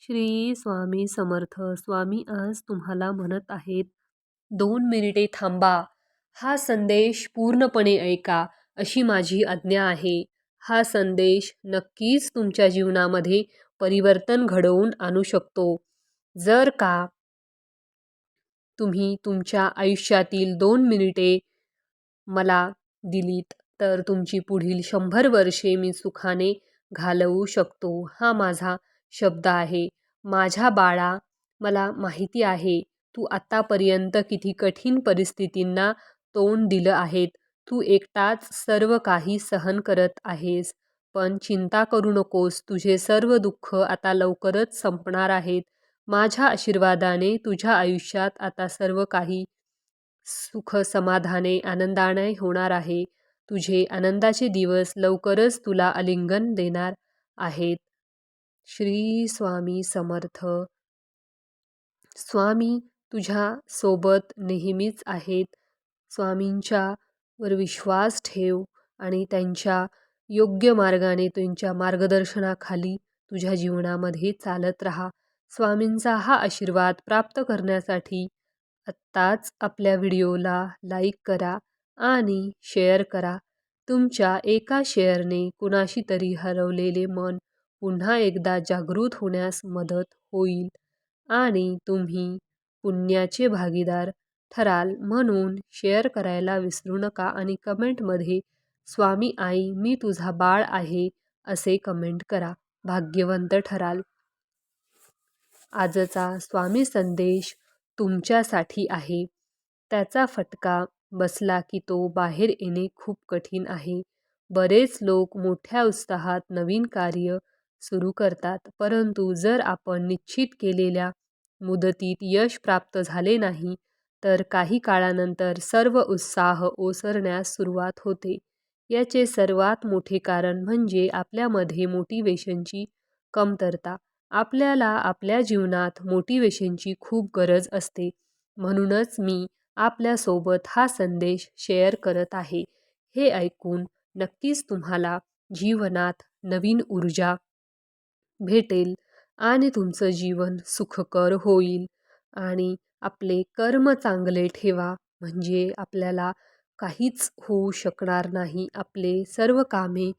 श्री स्वामी समर्थ. स्वामी आज तुम्हाला म्हणत आहेत, 2 मिनिटे थांबा. हा संदेश पूर्णपणे ऐका, अशी माझी आज्ञा आहे. हा संदेश नक्कीच तुमच्या जीवनामध्ये परिवर्तन घडवून आणू शकतो. जर का तुम्ही तुमच्या आयुष्यातील 2 मिनिटे मला दिलीत, तर तुमची पुढील 100 वर्षे मी सुखाने घालवू शकतो. हा माझा शब्द आहे. माझ्या बाळा, मला माहिती आहे तू आत्तापर्यंत किती कठीण परिस्थितींना तोंड दिलं आहेत. तू एकटाच सर्व काही सहन करत आहेस. पण चिंता करू नकोस. तुझे सर्व दुःख आता लवकरच संपणार आहेत. माझ्या आशीर्वादाने तुझ्या आयुष्यात आता सर्व काही सुख, समाधाने, आनंदाने होणार आहे. तुझे आनंदाचे दिवस लवकरच तुला आलिंगन देणार आहेत. श्री स्वामी समर्थ. स्वामी तुझ्या सोबत नेहमीच आहेत. स्वामींच्या वर विश्वास ठेव आणि त्यांच्या योग्य मार्गाने, त्यांच्या मार्गदर्शनाखाली तुझ्या जीवनामध्ये चालत राहा. स्वामींचा हा आशीर्वाद प्राप्त करण्यासाठी आत्ताच आपल्या व्हिडिओला लाईक करा आणि शेअर करा. तुमच्या एका शेअरने कुणाशी तरी हरवलेले मन पुन्हा एकदा जागृत होण्यास मदत होईल आणि तुम्ही पुण्याचे भागीदार ठराल. म्हणून शेअर करायला विसरू नका आणि कमेंटमध्ये स्वामी आई मी तुझा बाळ आहे असे कमेंट करा. भाग्यवंत ठराल. आजचा स्वामी संदेश तुमच्यासाठी आहे. त्याचा फटका बसला की तो बाहेर येणे खूप कठीण आहे. बरेच लोक मोठ्या उत्साहात नवीन कार्य सुरू करतात, परंतु जर आपण निश्चित केलेल्या मुदतीत यश प्राप्त झाले नाही, तर काही काळानंतर सर्व उत्साह ओसरण्यास सुरुवात होते. याचे सर्वात मोठे कारण म्हणजे आपल्यामध्ये मोटिवेशनची कमतरता. आपल्याला आपल्या जीवनात मोटिवेशनची खूप गरज असते. म्हणूनच मी आपल्यासोबत हा संदेश शेअर करत आहे. हे ऐकून नक्कीच तुम्हाला जीवनात नवीन ऊर्जा भेटेल आणि तुमचं जीवन सुखकर होईल. आणि आपले कर्म चांगले ठेवा, म्हणजे आपल्याला काहीच होऊ शकणार नाही. आपले सर्व कामे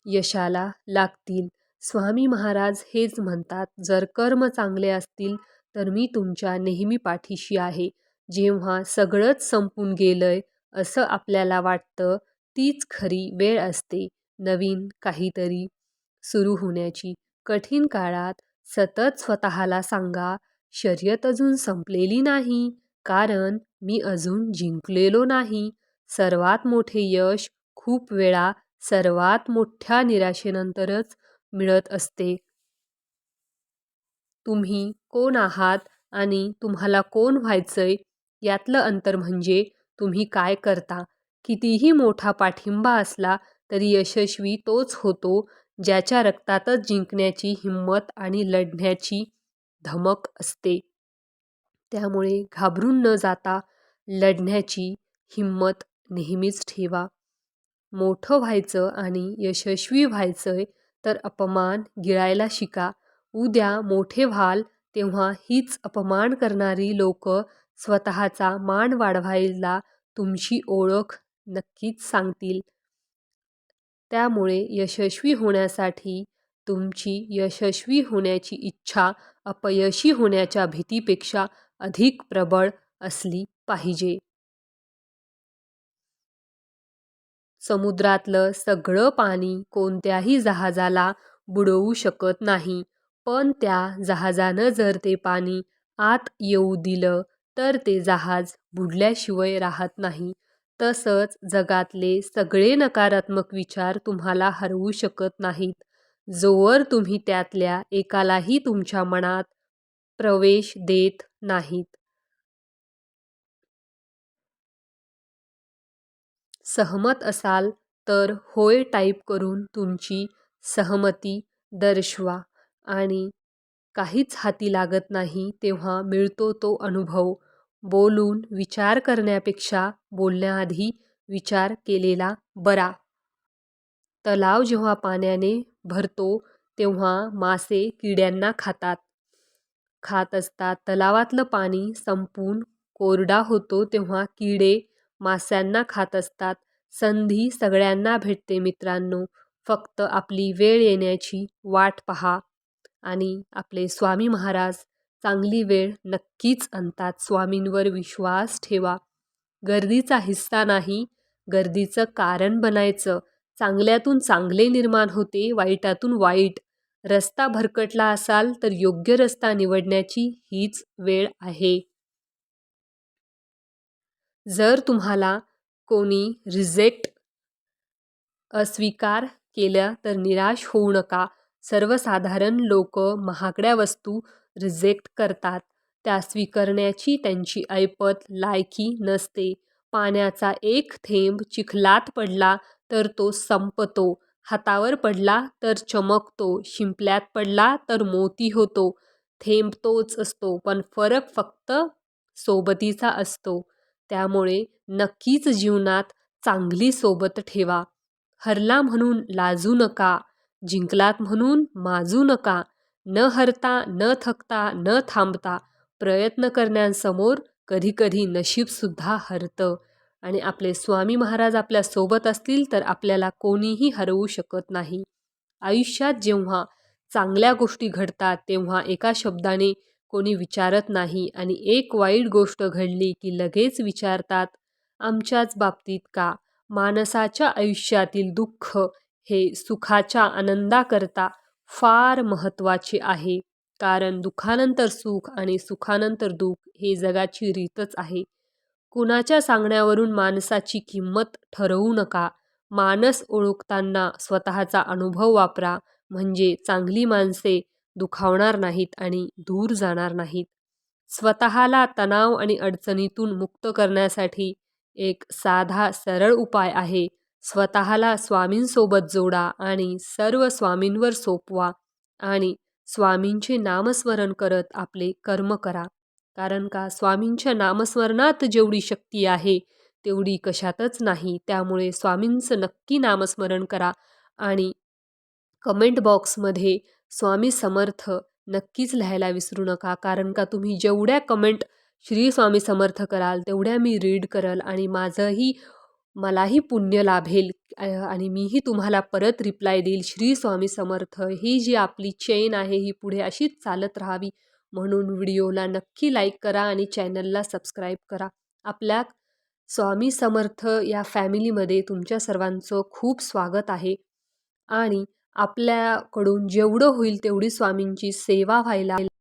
यशाला लागतील. स्वामी महाराज हेच म्हणतात, जर कर्म चांगले असतील तर मी तुमच्या नेहमी पाठीशी आहे. जेव्हा सगळंच संपून गेलंय असं आपल्याला वाटतं, तीच खरी वेळ असते नवीन काहीतरी सुरू होण्याची. कठीण काळात सतत स्वतःला सांगा, शर्यत अजून संपलेली नाही, कारण मी अजून जिंकलेलो नाही. सर्वात मोठे यश खूप वेळा सर्वात मोठ्या निराशेनंतरच मिळत असते. तुम्ही कोण आहात आणि तुम्हाला कोण व्हायचंय यातलं अंतर म्हणजे तुम्ही काय करता. कितीही मोठा पाठिंबा असला तरी यशस्वी तोच होतो ज्याच्या रक्तातच जिंकण्याची हिंमत आणि लढण्याची धमक असते. त्यामुळे घाबरून न जाता लढण्याची हिंमत नेहमीच ठेवा. मोठं व्हायचं आणि यशस्वी व्हायचंय तर अपमान गिळायला शिका. उद्या मोठे व्हाल तेव्हा हीच अपमान करणारी लोक स्वतःचा मान वाढवायला तुमची ओळख नक्कीच सांगतील. त्यामुळे यशस्वी होण्यासाठी तुमची यशस्वी होण्याची इच्छा अपयशी होण्याच्या भीतीपेक्षा अधिक प्रबळ असली पाहिजे. समुद्रातलं सगळं पाणी कोणत्याही जहाजाला बुडवू शकत नाही, पण त्या जहाजानं जर ते पाणी आत येऊ दिलं तर ते जहाज बुडल्याशिवाय राहत नाही. तसंच जगातले सगळे नकारात्मक विचार तुम्हाला हरवू शकत नाहीत, जोवर तुम्ही त्यातल्या एकालाही तुमच्या मनात प्रवेश देत नाहीत. सहमत असाल तर होय टाईप करून तुमची सहमती दर्शवा. आणि काहीच हाती लागत नाही तेव्हा मिळतो तो अनुभव. बोलून विचार करण्यापेक्षा बोलण्याआधी विचार केलेला बरा. तलाव जेव्हा पाण्याने भरतो तेव्हा मासे किड्यांना खात असतात. तलावातलं पाणी संपून कोरडा होतो तेव्हा किडे माशांना खात असतात. संधी सगळ्यांना भेटते मित्रांनो. फक्त आपली वेळ येण्याची वाट पहा. आणि आपले स्वामी महाराज चांगली वेळ नक्कीच आणतात. स्वामींवर विश्वास ठेवा. गर्दीचा हिस्सा नाही, गर्दीचं कारण बनायचं. चांगल्यातून चांगले निर्माण होते, वाईटातून वाईट. रस्ता भरकटला असाल तर योग्य रस्ता निवडण्याची हीच वेळ आहे. जर तुम्हाला कोणी अस्वीकार केला तर निराश होऊ नका. सर्वसाधारण लोक महागड्या वस्तू रिजेक्ट करतात. त्या स्वीकारण्याची त्यांची ऐपत लायकी नसते. पाण्याचा एक थेंब चिखलात पडला तर तो संपतो. हातावर पडला तर चमकतो. शिंपल्यात पडला तर मोती होतो. थेंब तोच असतो, पण फरक फक्त सोबतीचा असतो. त्यामुळे नक्कीच जीवनात चांगली सोबत ठेवा. हरला म्हणून लाजू नका, जिंकलात म्हणून माजू नका. न हरता, न थकता, न थांबता प्रयत्न करण्यासमोर कधीकधी नशीबसुद्धा हरतं. आणि आपले स्वामी महाराज आपल्या सोबत असतील तर आपल्याला कोणीही हरवू शकत नाही. आयुष्यात जेव्हा चांगल्या गोष्टी घडतात तेव्हा एका शब्दाने कोणी विचारत नाही आणि एक वाईट गोष्ट घडली की लगेच विचारतात, आमच्याच बाबतीत का? माणसाच्या आयुष्यातील दुःख हे सुखाच्या आनंदाकरता फार महत्त्वाचे आहे. कारण दुःखानंतर सुख आणि सुखानंतर दुःख हे जगाची रीतच आहे. कुणाच्या सांगण्यावरून माणसाची किंमत ठरवू नका. माणस ओळखताना स्वतःचा अनुभव वापरा, म्हणजे चांगली माणसे दुखावणार नाहीत आणि दूर जाणार नाहीत. स्वतःला तणाव आणि अडचणीतून मुक्त करण्यासाठी एक साधा सरळ उपाय आहे. स्वतःला स्वामींसोबत जोडा आणि सर्व स्वामींवर सोपवा आणि स्वामींचे नामस्मरण करत आपले कर्म करा. कारण का स्वामींच्या नामस्मरणात जेवढी शक्ती आहे तेवढी कशातच नाही. त्यामुळे स्वामींचं नक्की नामस्मरण करा आणि कमेंट बॉक्समध्ये स्वामी समर्थ नक्कीच लिहायला विसरू नका. कारण का तुम्ही जेवढ्या कमेंट श्री स्वामी समर्थ कराल तेवढ्या मी रीड करल आणि मलाही पुण्य लाभेल आणि मीही तुम्हाला परत रिप्लाय देईल. श्री स्वामी समर्थ. ही जी आपली चेन आहे ही पुढे अशीच चालत राहावी म्हणून व्हिडिओला नक्की लाईक करा आणि चॅनलला सबस्क्राईब करा. आपल्या स्वामी समर्थ या फॅमिलीमध्ये तुमच्या सर्वांचं खूप स्वागत आहे आणि आपल्याकडून जेवढं होईल तेवढी स्वामींची सेवा व्हायला